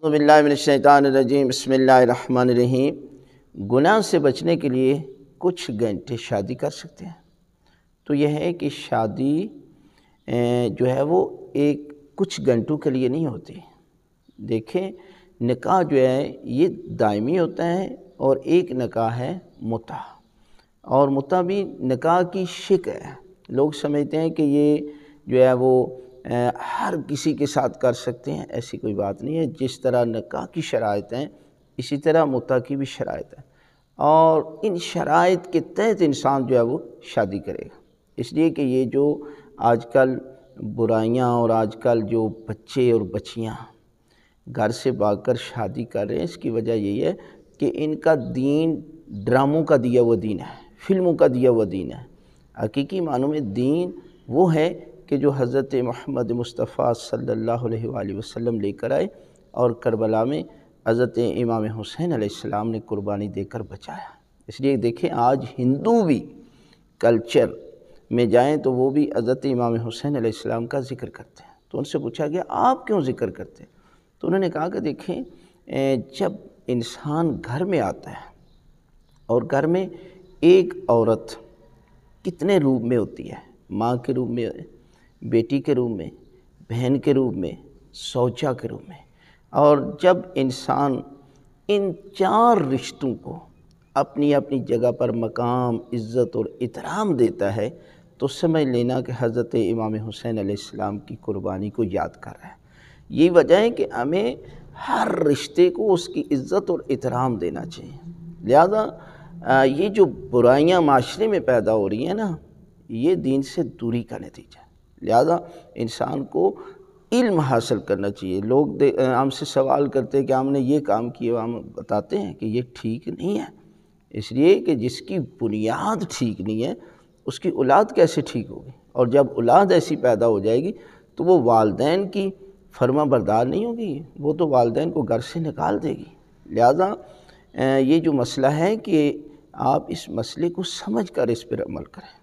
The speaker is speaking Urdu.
اعوذ باللہ من الشیطان الرجیم، بسم اللہ الرحمن الرحیم۔ گناہ سے بچنے کے لیے کچھ گھنٹے شادی کر سکتے ہیں۔ تو یہ ہے کہ شادی جو ہے وہ کچھ گھنٹوں کے لیے نہیں ہوتی۔ دیکھیں، نکاح جو ہے یہ دائمی ہوتا ہے، اور ایک نکاح ہے متع، اور متع بھی نکاح کی شکل ہے۔ لوگ سمجھتے ہیں کہ یہ جو ہے وہ ہر کسی کے ساتھ کر سکتے ہیں، ایسی کوئی بات نہیں ہے۔ جس طرح نکاح کی شرائط ہیں اسی طرح متع کی بھی شرائط ہیں، اور ان شرائط کے تحت انسان جو ہے وہ شادی کرے گا۔ اس لیے کہ یہ جو آج کل برائیاں اور آج کل جو بچے اور بچیاں گھر سے بھاگ کر شادی کر رہے ہیں، اس کی وجہ یہی ہے کہ ان کا دین ڈراموں کا دیا ہوا دین ہے، فلموں کا دیا ہوا دین ہے۔ حقیقی معنوں میں دین وہ ہے کہ جو حضرت محمد مصطفیٰ صلی اللہ علیہ وآلہ وسلم لے کر آئے، اور کربلا میں حضرت امام حسین علیہ السلام نے قربانی دے کر بچایا۔ اس لیے دیکھیں، آج ہندو بھی کلچر میں جائیں تو وہ بھی حضرت امام حسین علیہ السلام کا ذکر کرتے ہیں۔ تو ان سے پوچھا گیا آپ کیوں ذکر کرتے ہیں؟ تو انہوں نے کہا کہ دیکھیں، جب انسان گھر میں آتا ہے اور گھر میں ایک عورت کتنے روپ میں ہوتی ہے، ماں کے روپ میں، بیٹی کے روپ میں، بہن کے روپ میں، زوجہ کے روپ میں، اور جب انسان ان چار رشتوں کو اپنی اپنی جگہ پر مقام، عزت اور احترام دیتا ہے، تو سمجھ لینا کہ حضرت امام حسین علیہ السلام کی قربانی کو یاد کر رہا ہے۔ یہی وجہ ہے کہ ہمیں ہر رشتے کو اس کی عزت اور احترام دینا چاہیے۔ لہذا یہ جو برائیاں معاشرے میں پیدا ہو رہی ہیں نا، یہ دین سے دوری کا نتیجہ ہے۔ لہذا انسان کو علم حاصل کرنا چاہیے۔ لوگ ہم سے سوال کرتے ہیں کہ ہم نے یہ کام کیا، ہم بتاتے ہیں کہ یہ ٹھیک نہیں ہے، اس لیے کہ جس کی بنیاد ٹھیک نہیں ہے اس کی اولاد کیسے ٹھیک ہوگی؟ اور جب اولاد ایسی پیدا ہو جائے گی تو وہ والدین کی فرما بردار نہیں ہوگی، وہ تو والدین کو گھر سے نکال دے گی۔ لہذا یہ جو مسئلہ ہے کہ آپ اس مسئلے کو سمجھ کر اس پر عمل کریں۔